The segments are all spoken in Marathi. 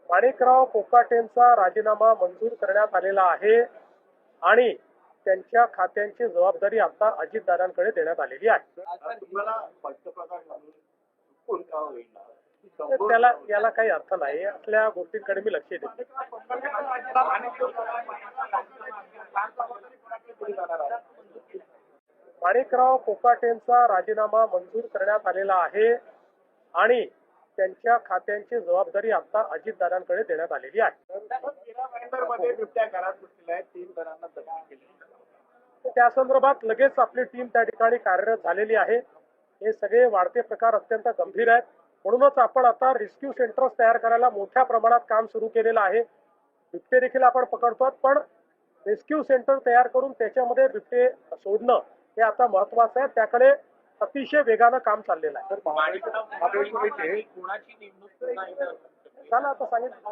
माणिकराव कोकाटेंचा राजीनामा मंजूर करण्यात आलेला आहे आणि त्यांच्या खात्यांची जबाबदारी आता अजितदादांकडे देण्यात आलेली आहे. त्याला याला काही अर्थ नाही. असल्या गोष्टींकडे मी लक्ष देतो. माणिकराव कोकाटेंचा राजीनामा मंजूर करण्यात आलेला आहे आणि त्यांच्या खात्यांची जबाबदारी आता अजितदादांकडे देण्यात आलेली आहे. त्या संदर्भात लगेच आपली टीम त्या ठिकाणी कार्यरत झालेली आहे. हे सगळे वाढते प्रकार अत्यंत गंभीर आहेत. म्हणूनच आपण आता रेस्क्यू सेंटर्स तयार करायला मोठ्या प्रमाणात काम सुरू केलेलं आहे. बिबटे देखील आपण पकडतो, पण रेस्क्यू सेंटर तयार करून त्याच्यामध्ये बिबटे सोडणं हे आता महत्वाचं आहे. त्याकडे अतिशय वेगानं काम चाललेलं आहे. झालं आता सांगितलं.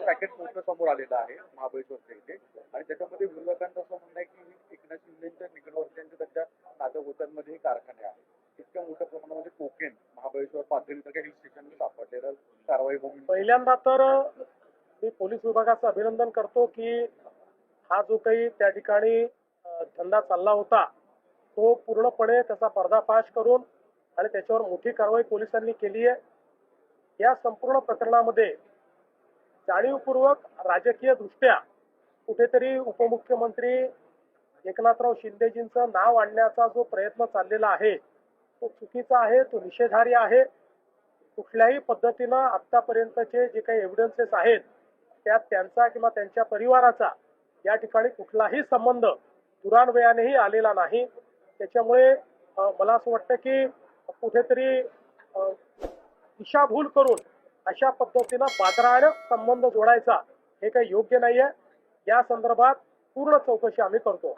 पॅकेट मोठं समोर आलेलं आहे महाबळेश्वरच्या इथे आणि त्याच्यामध्ये विरोधकांचं असं म्हणणं आहे की एकनाथ शिंदेच्या निकटवर्तीयांचे त्यांच्या नातेगोत्यांमध्ये कारखाने आहेत. इतक्या मोठ्या प्रमाणामध्ये कोकेन महाबळेश्वर पातळीसारख्या हिल स्टेशनवर सापडलेलं कारवाई होऊन पहिल्यांदा तर मी पोलीस विभागाचं अभिनंदन करतो की हा जो काही त्या ठिकाणी धंदा चालला होता तो पूर्णपणे त्याचा पर्दाफाश करून आणि त्याच्यावर मोठी कारवाई पोलिसांनी केली आहे. या संपूर्ण प्रकरणामध्ये जाणीवपूर्वक राजकीय दृष्ट्या कुठेतरी उपमुख्यमंत्री एकनाथराव शिंदेजींचं नाव आणण्याचा जो प्रयत्न चाललेला आहे तो चुकीचा आहे, तो निषेधार्ह आहे. कुठल्याही पद्धतीनं आतापर्यंतचे जे काही एव्हिडन्सेस आहेत त्यात त्यांचा किंवा त्यांच्या परिवाराचा या ठिकाणी कुठलाही संबंध दुरान्वयानेही आलेला नाही. त्याच्यामुळे मला असं वाटतं की कुठेतरी दिशाभूल करून अशा पद्धतीनं बाजारानं संबंध जोडायचा हे काही योग्य नाहीये. या संदर्भात पूर्ण चौकशी आम्ही करतो.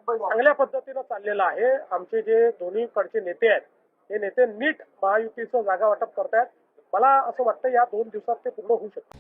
चांगल्या पद्धतीनं चाललेलं आहे. आमचे जे दोन्ही कडचे नेते आहेत हे नेते नीट महायुतीचं जागा वाटप करतायत. मला असं वाटतं या 2 दिवसात ते पूर्ण होऊ शकतं.